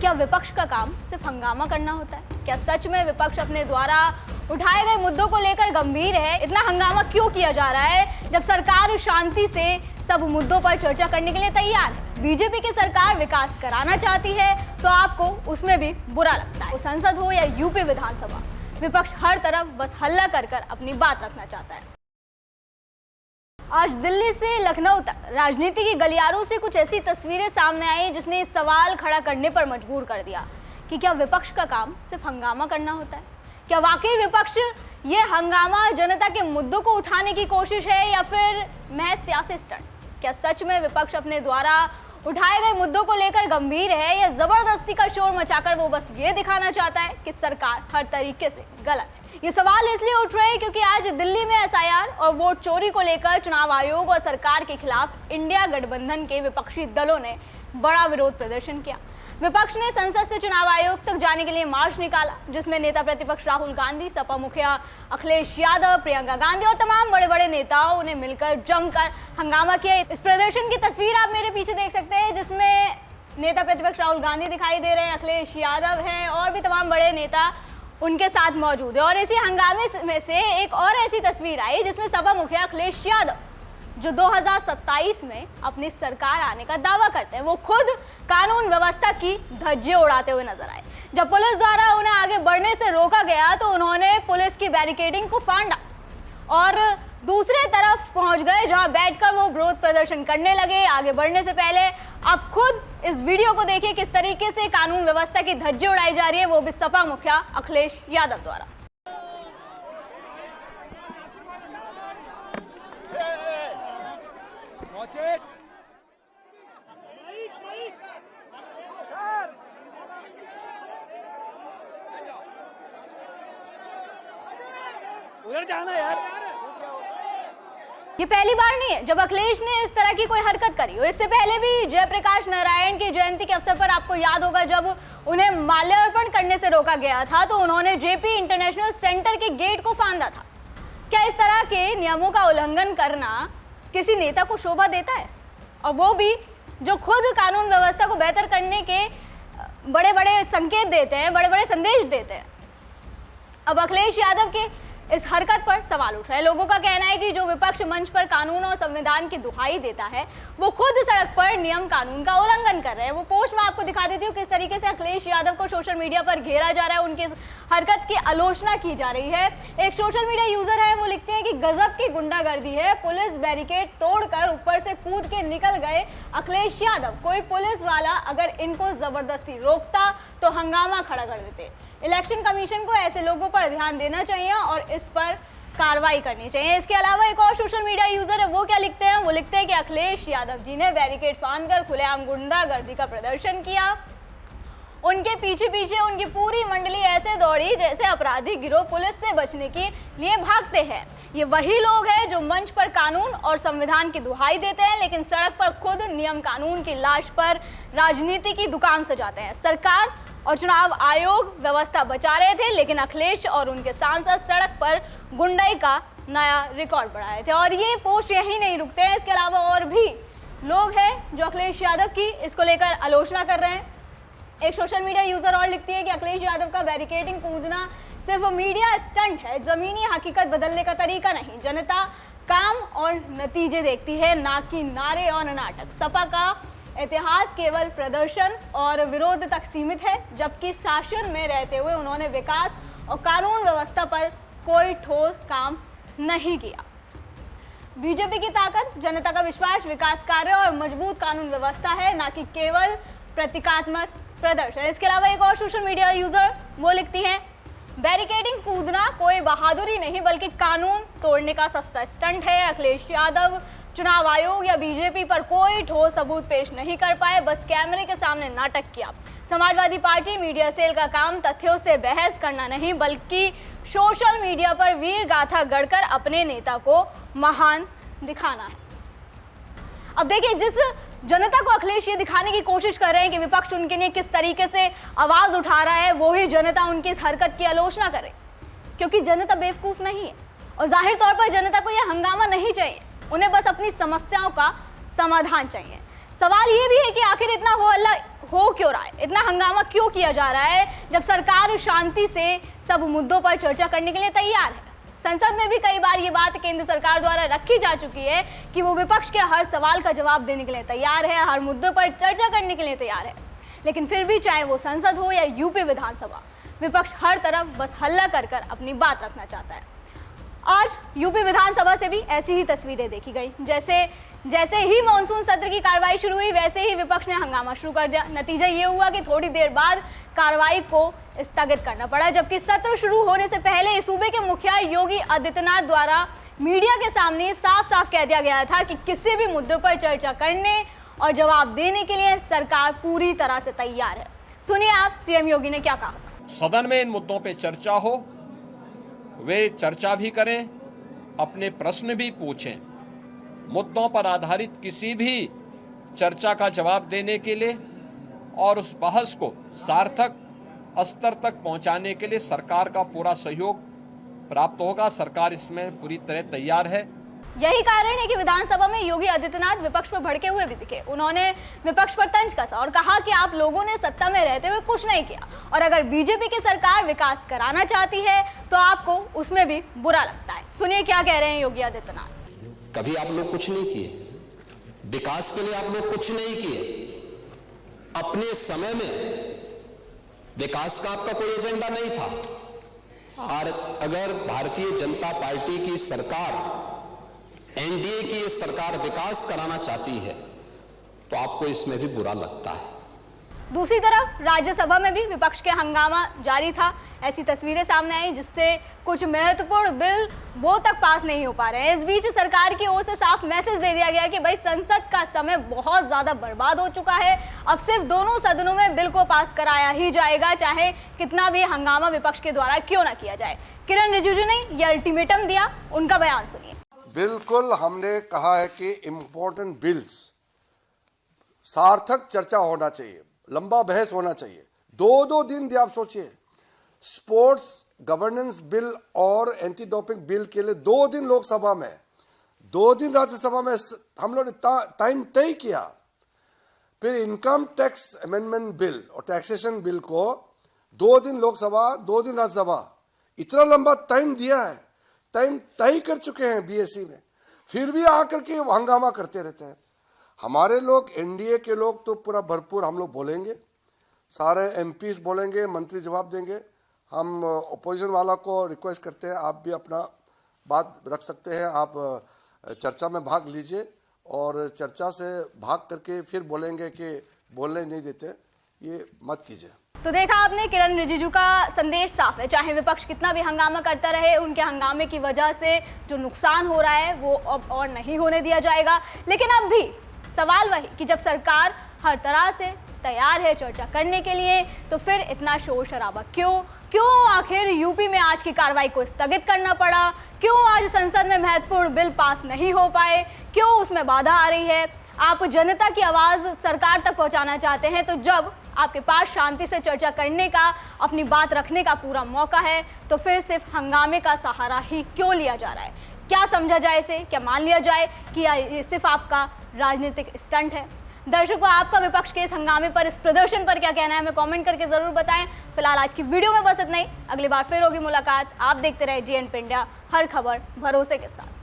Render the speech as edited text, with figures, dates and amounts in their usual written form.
क्या विपक्ष का काम सिर्फ हंगामा करना होता है? क्या सच में विपक्ष अपने द्वारा उठाए गए मुद्दों को लेकर गंभीर है? इतना हंगामा क्यों किया जा रहा है जब सरकार शांति से सब मुद्दों पर चर्चा करने के लिए तैयार है? बीजेपी की सरकार विकास कराना चाहती है तो आपको उसमें भी बुरा लगता है। वो संसद हो या यूपी विधानसभा, विपक्ष हर तरफ बस हल्ला कर कर अपनी बात रखना चाहता है। आज दिल्ली से लखनऊ तक राजनीति की गलियारों से कुछ ऐसी तस्वीरें सामने आई जिसने सवाल खड़ा करने पर मजबूर कर दिया कि क्या विपक्ष का काम सिर्फ हंगामा करना होता है? क्या वाकई विपक्ष ये हंगामा जनता के मुद्दों को उठाने की कोशिश है या फिर महज सियासी स्टंट? क्या सच में विपक्ष अपने द्वारा उठाए गए मुद्दों को लेकर गंभीर है या जबरदस्ती का शोर मचाकर वो बस ये दिखाना चाहता है कि सरकार हर तरीके से गलत है? ये सवाल इसलिए उठ रहे हैं क्योंकि आज दिल्ली में एसआईआर और वोट चोरी को लेकर चुनाव आयोग और सरकार के खिलाफ इंडिया गठबंधन के विपक्षी दलों ने बड़ा विरोध प्रदर्शन किया। विपक्ष ने संसद से चुनाव आयोग तक जाने के लिए मार्च निकाला, जिसमें नेता प्रतिपक्ष राहुल गांधी, सपा मुखिया अखिलेश यादव, प्रियंका गांधी और तमाम बड़े बड़े नेताओं ने मिलकर जमकर हंगामा किया। इस प्रदर्शन की तस्वीर आप मेरे पीछे देख सकते हैं, जिसमें नेता प्रतिपक्ष राहुल गांधी दिखाई दे रहे हैं, अखिलेश यादव हैं और भी तमाम बड़े नेता उनके साथ मौजूद है। और इसी हंगामे में से एक और ऐसी तस्वीर आई जिसमें सपा मुखिया अखिलेश यादव, जो 2027 में अपनी सरकार आने का दावा करते हैं, वो खुद कानून व्यवस्था की धज्जियां उड़ाते हुए नजर आए। जब पुलिस द्वारा उन्हें आगे बढ़ने से रोका गया तो उन्होंने पुलिस की बैरिकेडिंग को फांदा और दूसरे तरफ पहुंच गए, जहां बैठकर वो विरोध प्रदर्शन करने लगे। आगे बढ़ने से पहले आप खुद इस वीडियो को देखिए किस तरीके से कानून व्यवस्था की धज्जियां उड़ाई जा रही है, वो भी सपा मुखिया अखिलेश यादव द्वारा। उधर जाना यार। ये पहली बार नहीं है जब अखिलेश ने इस तरह की कोई हरकत करी हो। इससे पहले भी जयप्रकाश नारायण की जयंती के अवसर पर आपको याद होगा, जब उन्हें माल्यार्पण करने से रोका गया था तो उन्होंने जेपी इंटरनेशनल सेंटर के गेट को फांदा था। क्या इस तरह के नियमों का उल्लंघन करना किसी नेता को शोभा देता है? और वो भी जो खुद कानून व्यवस्था को बेहतर करने के बड़े बड़े संकेत देते हैं, बड़े बड़े संदेश देते हैं। अब अखिलेश यादव के इस हरकत पर सवाल उठ रहा है। लोगों का कहना है कि जो विपक्ष मंच पर कानून और संविधान की दुहाई देता है, वो खुद सड़क पर नियम कानून का उल्लंघन कर रहे हैं। वो पोस्ट मैं आपको दिखा देती हूँ किस तरीके से अखिलेश यादव को सोशल मीडिया पर घेरा जा रहा है, उनकी हरकत की आलोचना की जा रही है। एक सोशल मीडिया यूजर है, वो लिखते हैं कि गजब की गुंडागर्दी है, पुलिस बैरिकेड तोड़कर ऊपर से कूद के निकल गए अखिलेश यादव। कोई पुलिस वाला अगर इनको जबरदस्ती रोकता तो हंगामा खड़ा कर देते। इलेक्शन कमीशन को ऐसे लोगों पर ध्यान देना चाहिए और इस पर कार्रवाई करनी चाहिए। इसके अलावा एक और सोशल मीडिया यूजर है, वो क्या लिखते हैं? वो लिखते हैं कि अखिलेश यादव जी ने बैरिकेड फांदकर खुलेआम गुंडागर्दी का प्रदर्शन किया। उनके पीछे पीछे उनकी पूरी मंडली ऐसे दौड़ी जैसे अपराधी गिरोह पुलिस से बचने के लिए भागते हैं। ये वही लोग हैं जो मंच पर कानून और संविधान की दुहाई देते हैं, लेकिन सड़क पर खुद नियम कानून की लाश पर राजनीति की दुकान सजाते हैं। सरकार और चुनाव आयोग व्यवस्था बचा रहे थे, लेकिन अखिलेश और उनके सांसद सड़क पर गुंडाई का नया रिकॉर्ड बढ़ाए थे। और ये पोस्ट यही नहीं रुकते हैं, इसके अलावा और भी लोग हैं जो अखिलेश यादव की इसको लेकर आलोचना कर रहे हैं। एक सोशल मीडिया यूजर और लिखती है कि अखिलेश यादव का बैरिकेडिंग कूदना सिर्फ मीडिया स्टंट है, जमीनी हकीकत बदलने का तरीका नहीं। जनता काम और नतीजे देखती है, ना कि नारे और नाटक। सपा का इतिहास केवल प्रदर्शन और विरोध तक सीमित है, जबकि शासन में रहते हुए उन्होंने विकास और कानून व्यवस्था पर कोई ठोस काम नहीं किया। बीजेपी की ताकत जनता का विश्वास, विकास कार्य और मजबूत कानून व्यवस्था है, ना कि केवल प्रतीकात्मक प्रदर्शन। इसके अलावा एक और सोशल मीडिया यूजर वो लिखती हैं, बैरिकेडिंग कूदना कोई बहादुरी नहीं बल्कि कानून तोड़ने का सस्ता स्टंट है। अखिलेश यादव चुनाव आयोग या बीजेपी पर कोई ठोस सबूत पेश नहीं कर पाए, बस कैमरे के सामने नाटक किया। समाजवादी पार्टी मीडिया सेल का काम तथ्यों से बहस करना नहीं बल्कि सोशल मीडिया पर वीर गाथा गढ़कर अपने नेता को महान दिखाना है। अब देखिए, जिस जनता को अखिलेश ये दिखाने की कोशिश कर रहे हैं कि विपक्ष उनके लिए किस तरीके से आवाज उठा रहा है, वो ही जनता उनकी इस हरकत की आलोचना करे, क्योंकि जनता बेवकूफ नहीं है और जाहिर तौर पर जनता को यह हंगामा नहीं चाहिए। उन्हें बस अपनी समस्याओं का समाधान चाहिए। सवाल ये भी है कि आखिर इतना हो क्यों रहा है, इतना हंगामा क्यों किया जा रहा है जब सरकार शांति से सब मुद्दों पर चर्चा करने के लिए तैयार है। संसद में भी कई बार ये बात केंद्र सरकार द्वारा रखी जा चुकी है कि वो विपक्ष के हर सवाल का जवाब देने के लिए तैयार है, हर मुद्दों पर चर्चा करने के लिए तैयार है। लेकिन फिर भी चाहे वो संसद हो या यूपी विधानसभा, विपक्ष हर तरफ बस हल्ला कर कर अपनी बात रखना चाहता है। आज यूपी विधानसभा से भी ऐसी ही तस्वीरें देखी गई। जैसे ही मानसून सत्र की कार्रवाई शुरू हुई, वैसे ही विपक्ष ने हंगामा शुरू कर दिया। नतीजा ये हुआ कि थोड़ी देर बाद कार्रवाई को स्थगित करना पड़ा, जबकि सत्र शुरू होने से पहले इस सूबे के मुखिया योगी आदित्यनाथ द्वारा मीडिया के सामने साफ साफ कह दिया गया था कि किसी भी मुद्दे पर चर्चा करने और जवाब देने के लिए सरकार पूरी तरह से तैयार है। सुनिए आप सीएम योगी ने क्या कहा। सदन में इन मुद्दों पे चर्चा हो, वे चर्चा भी करें, अपने प्रश्न भी पूछें। मुद्दों पर आधारित किसी भी चर्चा का जवाब देने के लिए और उस बहस को सार्थक स्तर तक पहुंचाने के लिए सरकार का पूरा सहयोग प्राप्त होगा। सरकार इसमें पूरी तरह तैयार है। यही कारण है कि विधानसभा में योगी आदित्यनाथ विपक्ष पर भड़के हुए भी दिखे। उन्होंने विपक्ष पर तंज कसा और कहा कि आप लोगों ने सत्ता में रहते हुए कुछ नहीं किया और अगर बीजेपी की सरकार विकास कराना चाहती है तो आपको उसमें भी बुरा लगता है। सुनिए क्या कह रहे हैं योगी आदित्यनाथ। कभी आप लोग कुछ नहीं किए, विकास के लिए आप लोग कुछ नहीं किए। अपने समय में विकास का आपका कोई एजेंडा नहीं था। और अगर भारतीय जनता पार्टी की सरकार, एनडीए की ये सरकार विकास कराना चाहती है तो आपको इसमें भी बुरा लगता है। दूसरी तरफ राज्यसभा में भी विपक्ष के हंगामा जारी था। ऐसी तस्वीरें सामने आई जिससे कुछ महत्वपूर्ण बिल वो तक पास नहीं हो पा रहे हैं। इस बीच सरकार की ओर से साफ मैसेज दे दिया गया कि भाई संसद का समय बहुत ज्यादा बर्बाद हो चुका है, अब सिर्फ दोनों सदनों में बिल को पास कराया ही जाएगा, चाहे कितना भी हंगामा विपक्ष के द्वारा क्यों ना किया जाए। किरण रिजिजू ने यह अल्टीमेटम दिया, उनका बयान सुनिए। बिल्कुल हमने कहा है कि इम्पोर्टेंट बिल्स सार्थक चर्चा होना चाहिए, लंबा बहस होना चाहिए। 2-2 दिन दिए। आप सोचिए, स्पोर्ट्स गवर्नेंस बिल और एंटी डोपिंग बिल के लिए 2 दिन लोकसभा में, 2 दिन राज्यसभा में हम लोग ने टाइम तय किया। फिर इनकम टैक्स अमेंडमेंट बिल और टैक्सेशन बिल को 2 दिन लोकसभा, 2 दिन राज्यसभा, इतना लंबा टाइम दिया है। टाइम तय कर चुके हैं बीएससी में, फिर भी आकर के हंगामा करते रहते हैं। हमारे लोग, एनडीए के लोग तो पूरा भरपूर हम लोग बोलेंगे, सारे एमपीज बोलेंगे, मंत्री जवाब देंगे। हम अपोजिशन वाला को रिक्वेस्ट करते हैं, आप भी अपना बात रख सकते हैं, आप चर्चा में भाग लीजिए और चर्चा से भाग करके फिर बोलेंगे कि बोलने नहीं देते, ये मत कीजिए। तो देखा आपने, किरण रिजिजू का संदेश साफ है। चाहे विपक्ष कितना भी हंगामा करता रहे, उनके हंगामे की वजह से जो नुकसान हो रहा है वो अब और नहीं होने दिया जाएगा। लेकिन अब भी सवाल वही कि जब सरकार हर तरह से तैयार है चर्चा करने के लिए, तो फिर इतना शोर शराबा क्यों आखिर यूपी में आज की कार्रवाई को स्थगित करना पड़ा? क्यों आज संसद में महत्वपूर्ण बिल पास नहीं हो पाए? क्यों उसमें बाधा आ रही है? आप जनता की आवाज सरकार तक पहुंचाना चाहते हैं, तो जब आपके पास शांति से चर्चा करने का, अपनी बात रखने का पूरा मौका है, तो फिर सिर्फ हंगामे का सहारा ही क्यों लिया जा रहा है? क्या समझा जाए इसे? क्या मान लिया जाए कि ये सिर्फ आपका राजनीतिक स्टंट है? दर्शकों, आपका विपक्ष के इस हंगामे पर, इस प्रदर्शन पर क्या कहना है, हमें कमेंट करके जरूर बताएं। फिलहाल आज की वीडियो में बस इतना ही। अगली बार फिर होगी मुलाकात। आप देखते रहे GNP इंडिया, हर खबर भरोसे के साथ।